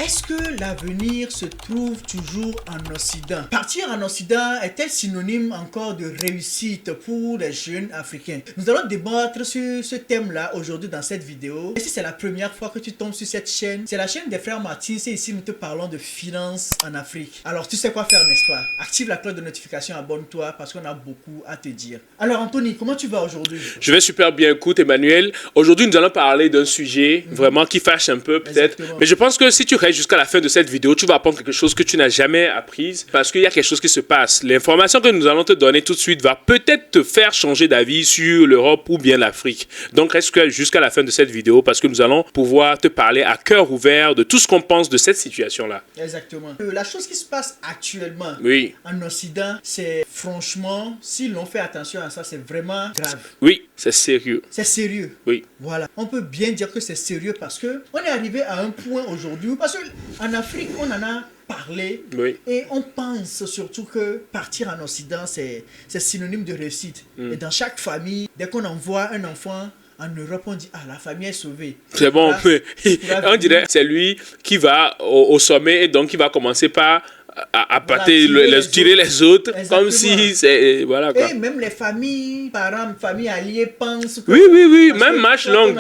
est-ce que l'avenir se trouve toujours en Occident? Partir en Occident est-elle synonyme encore de réussite pour les jeunes africains? Nous allons débattre sur ce thème-là aujourd'hui dans cette vidéo. Et si c'est la première fois que tu tombes sur cette chaîne, c'est la chaîne des frères Martins et ici nous te parlons de finances en Afrique. Alors tu sais quoi faire, n'est-ce pas? Active la cloche de notification, abonne-toi parce qu'on a beaucoup à te dire. Alors Anthony, comment tu vas aujourd'hui? Je vais super bien, écoute Emmanuel. Aujourd'hui nous allons parler d'un sujet vraiment qui fâche un peu peut-être. Mais je pense que si tu restes jusqu'à la fin de cette vidéo, tu vas apprendre quelque chose que tu n'as jamais appris parce qu'il y a quelque chose qui se passe. L'information que nous allons te donner tout de suite va peut-être te faire changer d'avis sur l'Europe ou bien l'Afrique. Donc reste jusqu'à la fin de cette vidéo parce que nous allons pouvoir te parler à cœur ouvert de tout ce qu'on pense de cette situation-là. Exactement. La chose qui se passe actuellement en Occident, c'est franchement, si l'on fait attention à ça, c'est vraiment grave. Oui, c'est sérieux. C'est sérieux. Oui. Voilà. On peut bien dire que c'est sérieux parce que on est arrivé à un point aujourd'hui, parce qu'en Afrique, on en a parlé et on pense surtout que partir en Occident, c'est synonyme de réussite. Et dans chaque famille, dès qu'on envoie un enfant en Europe, on dit « Ah, la famille est sauvée ». C'est bon, on dirait c'est lui qui va au sommet et donc il va commencer par tirer les autres. Exactement. Comme si c'est... Voilà quoi. Et même les familles, parents, familles alliées pensent que... Oui, même Match Long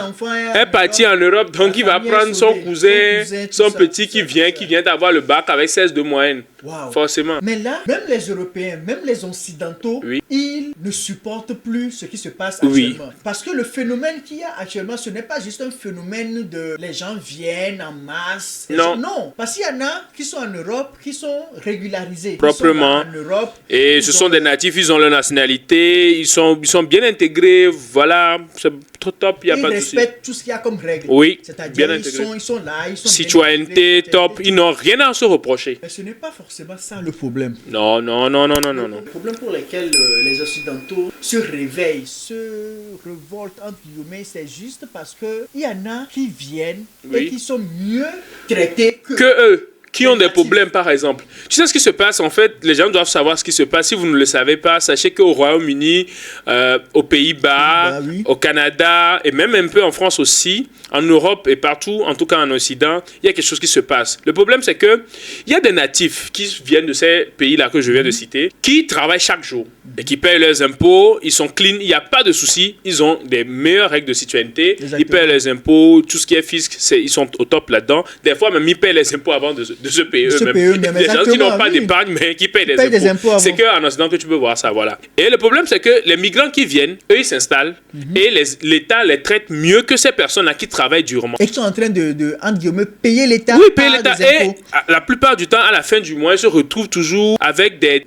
est parti en Europe, donc il va prendre son cousin, son petit qui vient d'avoir le bac avec 16 de moyenne. Wow. Forcément. Mais là, même les Européens, même les Occidentaux, ils ne supportent plus ce qui se passe actuellement. Parce que le phénomène qu'il y a actuellement, ce n'est pas juste un phénomène de les gens viennent en masse. Non, parce qu'il y en a qui sont en Europe, qui sont régularisés. Proprement. En Europe. Et ce sont des natifs, ils ont leur nationalité, ils sont bien intégrés, voilà, c'est trop top, il n'y a pas de souci. Ils respectent tout ce qu'il y a comme règle. Oui, c'est-à-dire ils sont là, ils sont citoyenneté, top, ils n'ont rien à se reprocher. Mais ce n'est pas forcément ça le problème. Non. Le problème pour lequel les Occidentaux se réveillent, se révoltent, entre guillemets, c'est juste parce qu'il y en a qui viennent et qui sont mieux traités que eux. Qui ont des problèmes, par exemple. Tu sais ce qui se passe, en fait, les gens doivent savoir ce qui se passe. Si vous ne le savez pas, sachez qu'au Royaume-Uni, aux Pays-Bas, au Canada, et même un peu en France aussi, en Europe et partout, en tout cas en Occident, il y a quelque chose qui se passe. Le problème, c'est que il y a des natifs qui viennent de ces pays-là que je viens de citer, qui travaillent chaque jour et qui payent leurs impôts, ils sont clean, il n'y a pas de souci, ils ont des meilleures règles de citoyenneté, ils payent les impôts, tout ce qui est fisc, ils sont au top là-dedans. Des fois, même ils payent les impôts avant de se payer eux-mêmes. Des gens qui n'ont pas d'épargne, mais qui payent des impôts. C'est qu'en Occident que tu peux voir ça, voilà. Et le problème, c'est que les migrants qui viennent, eux, ils s'installent et l'État les traite mieux que ces personnes-là qui travaillent durement. Et qui sont en train de entre guillemets, payer l'État. Oui, payer l'État. Et la plupart du temps, à la fin du mois, ils se retrouvent toujours avec des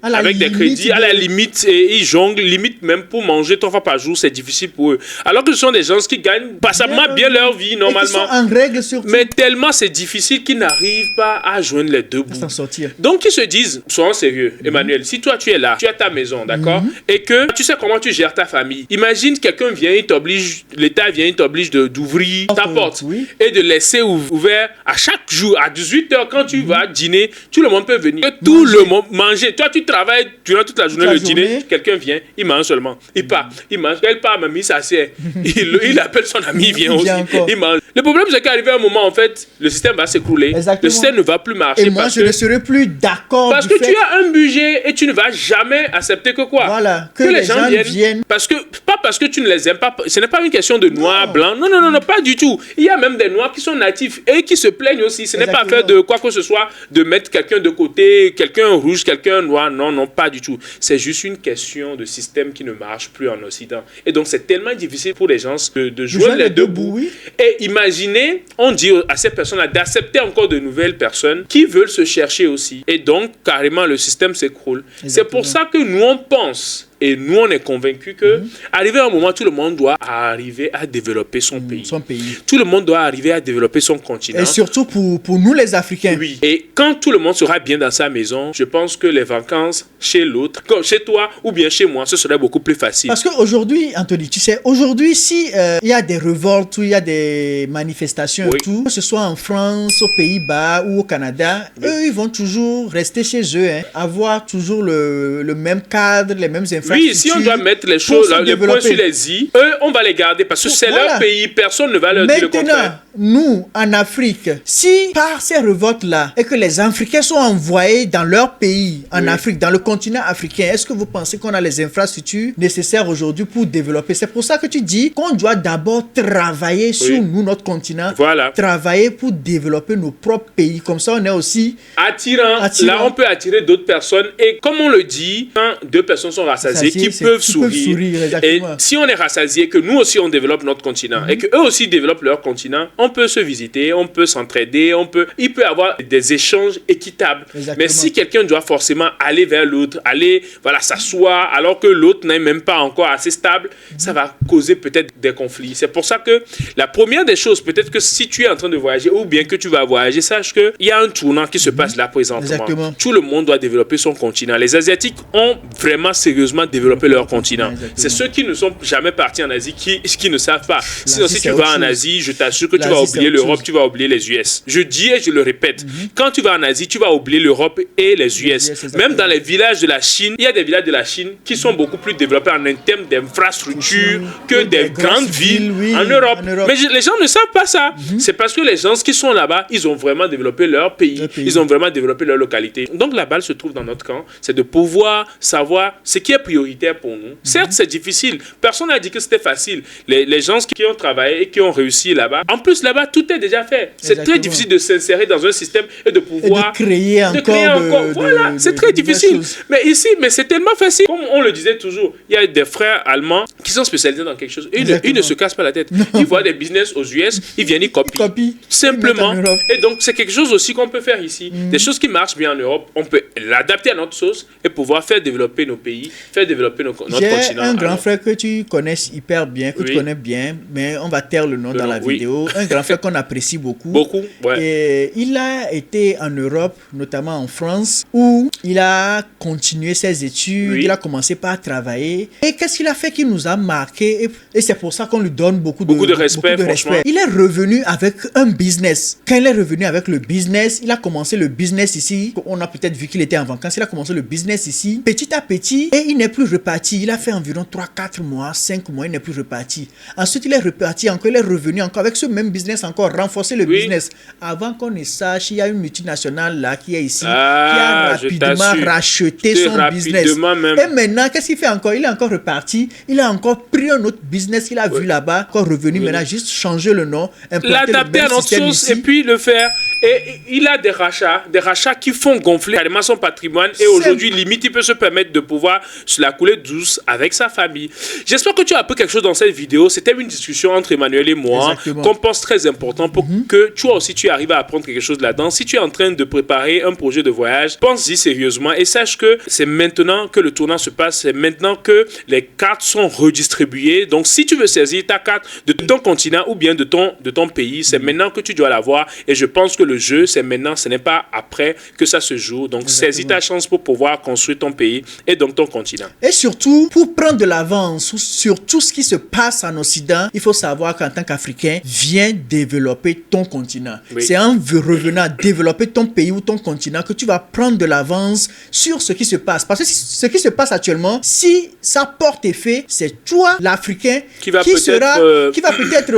crédits à la limite et ils jonglent, limite même pour manger 3 fois par jour, c'est difficile pour eux. Alors que ce sont des gens qui gagnent passablement bien leur vie, normalement. Et qui sont en règle surtout. Mais tellement c'est difficile qu'ils n'arrivent pas à joindre les deux bouts. S'en sortir. Donc ils se disent, soyons sérieux, Emmanuel, si toi tu es là, tu as ta maison, d'accord, et que tu sais comment tu gères ta famille. Imagine quelqu'un vient, il t'oblige, l'État vient, il t'oblige d'ouvrir ta porte et de laisser ouvert à chaque jour, à 18h, quand tu vas dîner, tout le monde peut venir. Que tout le monde manger. Toi tu travailles durant toute la journée, dîner, quelqu'un vient, il mange seulement. Il part, il mange. Elle part, même il s'assied. Il appelle son ami, il vient aussi. Il mange. Le problème, c'est qu'arrivé un moment, en fait, le système va s'écrouler. Le système ne va plus marcher. Et moi, je ne serai plus d'accord. Parce que tu as un budget et tu ne vas jamais accepter que quoi? Voilà, que les gens viennent. Pas parce que tu ne les aimes pas. Ce n'est pas une question de noir, blanc. Non, pas du tout. Il y a même des noirs qui sont natifs et qui se plaignent aussi. Ce n'est pas affaire de quoi que ce soit, de mettre quelqu'un de côté, quelqu'un rouge, quelqu'un noir. Non, pas du tout. C'est juste une question de système qui ne marche plus en Occident. Et donc, c'est tellement difficile pour les gens de jouer les deux bouts. Et imaginez, on dit à ces personnes-là d'accepter encore de nouvelles personnes qui veulent se chercher aussi. Et donc, carrément, le système s'écroule. C'est pour ça que nous, on pense, et nous, on est convaincus que, arrivé à un moment, tout le monde doit arriver à développer son pays. Tout le monde doit arriver à développer son continent. Et surtout pour nous, les Africains. Oui. Et quand tout le monde sera bien dans sa maison, je pense que les vacances chez l'autre, comme chez toi ou bien chez moi, ce serait beaucoup plus facile. Parce qu'aujourd'hui, Anthony, tu sais, aujourd'hui, si il y a des révoltes ou il y a des manifestations et tout, que ce soit en France, aux Pays-Bas ou au Canada, eux, ils vont toujours rester chez eux, avoir toujours le même cadre, les mêmes informations infrastructures. Oui, si on doit mettre les choses, les points sur les i, eux, on va les garder parce que c'est leur pays, personne ne va leur dire le contraire. Nous, en Afrique, si par ces révoltes-là, et que les Africains sont envoyés dans leur pays, en Afrique, dans le continent africain, est-ce que vous pensez qu'on a les infrastructures nécessaires aujourd'hui pour développer? C'est pour ça que tu dis qu'on doit d'abord travailler sur nous, notre continent, travailler pour développer nos propres pays. Comme ça, on est aussi attirant. Là, on peut attirer d'autres personnes. Et comme on le dit, quand deux personnes sont rassasiées, qui peuvent sourire. Et si on est rassasié, que nous aussi on développe notre continent et que eux aussi développent leur continent, on peut se visiter, on peut s'entraider, il peut y avoir des échanges équitables. Mais si quelqu'un doit forcément aller vers l'autre, aller s'asseoir alors que l'autre n'est même pas encore assez stable, ça va causer peut-être des conflits. C'est pour ça que la première des choses, peut-être que si tu es en train de voyager ou bien que tu vas voyager, sache qu'il y a un tournant qui se passe là présentement. Tout le monde doit développer son continent. Les Asiatiques ont vraiment sérieusement développé leur continent. C'est ceux qui ne sont jamais partis en Asie qui ne savent pas. Sinon, si tu vas en Asie, je t'assure que tu vas oublier l'Europe, tu vas oublier les US. Je dis et je le répète, quand tu vas en Asie, tu vas oublier l'Europe et les US. Même dans les villages de la Chine, il y a des villages de la Chine qui sont beaucoup plus développés en termes d'infrastructures que des grandes villes en Europe. Mais les gens ne savent pas ça. C'est parce que les gens qui sont là-bas, ils ont vraiment développé leur pays. Ils ont vraiment développé leur localité. Donc la balle se trouve dans notre camp, c'est de pouvoir savoir ce qui est prioritaire pour nous. Certes, c'est difficile. Personne n'a dit que c'était facile. Les gens qui ont travaillé et qui ont réussi là-bas, en plus là-bas, tout est déjà fait. C'est très difficile de s'insérer dans un système et de pouvoir et de créer encore. Voilà, c'est très difficile. Mais ici, c'est tellement facile. Comme on le disait toujours, il y a des frères allemands qui sont spécialisés dans quelque chose. Et ils ne se cassent pas la tête. Ils voient des business aux US, ils viennent, ils copient. Simplement. Et donc, c'est quelque chose aussi qu'on peut faire ici. Des choses qui marchent bien en Europe, on peut l'adapter à notre sauce et pouvoir faire développer nos pays, faire développer notre continent. J'ai un grand frère que tu connais hyper bien, que tu connais bien, mais on va taire le nom dans la vidéo. Un grand frère qu'on apprécie beaucoup. Et il a été en Europe, notamment en France, où il a continué ses études, il a commencé par travailler. Et qu'est-ce qu'il a fait qui nous a marqué? Et c'est pour ça qu'on lui donne beaucoup de respect. Il est revenu avec un business. Quand il est revenu avec le business, il a commencé le business ici. On a peut-être vu qu'il était en vacances. Il a commencé le business ici, petit à petit, et il n'est plus reparti. Il a fait environ 3-4 mois, 5 mois, il n'est plus reparti. Ensuite, il est reparti encore, il est revenu encore avec ce même business, encore renforcer le business. Avant qu'on ne sache, il y a une multinationale là qui est ici, qui a rapidement racheté son business. Et maintenant, qu'est-ce qu'il fait encore? Il est encore reparti, il a encore pris un autre business qu'il a vu là-bas, encore revenu maintenant, juste changer le nom, l'adapter à notre sauce ici, et puis le faire. Et il a des rachats qui font gonfler carrément son patrimoine. Et aujourd'hui, limite, il peut se permettre de pouvoir se la couler douce avec sa famille. J'espère que tu as appris quelque chose dans cette vidéo. C'était une discussion entre Emmanuel et moi qu'on pense très important pour que toi aussi tu arrives à apprendre quelque chose là-dedans. Si tu es en train de préparer un projet de voyage, pense-y sérieusement et sache que c'est maintenant que le tournant se passe. C'est maintenant que les cartes sont redistribuées. Donc, si tu veux saisir ta carte de ton continent ou bien de ton pays, c'est maintenant que tu dois l'avoir. Et je pense que le jeu, c'est maintenant, ce n'est pas après que ça se joue. Donc, saisis ta chance pour pouvoir construire ton pays et donc ton continent. Et surtout, pour prendre de l'avance sur tout ce qui se passe en Occident, il faut savoir qu'en tant qu'Africain, viens développer ton continent. C'est en revenant développer ton pays ou ton continent que tu vas prendre de l'avance sur ce qui se passe. Parce que ce qui se passe actuellement, si ça porte effet, c'est toi, l'Africain, qui va peut-être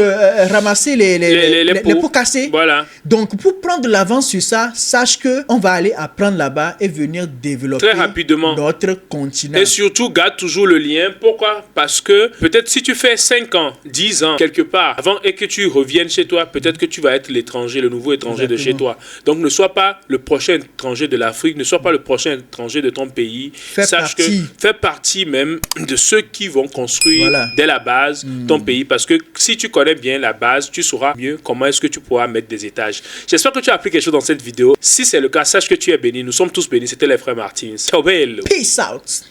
ramasser les pots cassés. Voilà. Donc, pour prendre de l'avance sur ça, sache qu'on va aller apprendre là-bas et venir développer très rapidement notre continent. Et surtout, garde toujours le lien. Pourquoi? Parce que peut-être si tu fais 5 ans, 10 ans, quelque part, avant et que tu reviennes chez toi, peut-être que tu vas être l'étranger, le nouveau étranger de chez toi. Donc, ne sois pas le prochain étranger de l'Afrique, ne sois pas le prochain étranger de ton pays. Fais partie même de ceux qui vont construire dès la base ton pays. Parce que si tu connais bien la base, tu sauras mieux comment est-ce que tu pourras mettre des étages. J'espère que tu as appris quelque chose dans cette vidéo. Si c'est le cas, sache que tu es béni. Nous sommes tous bénis. C'était les frères Martins. Ciao, bello. Peace out.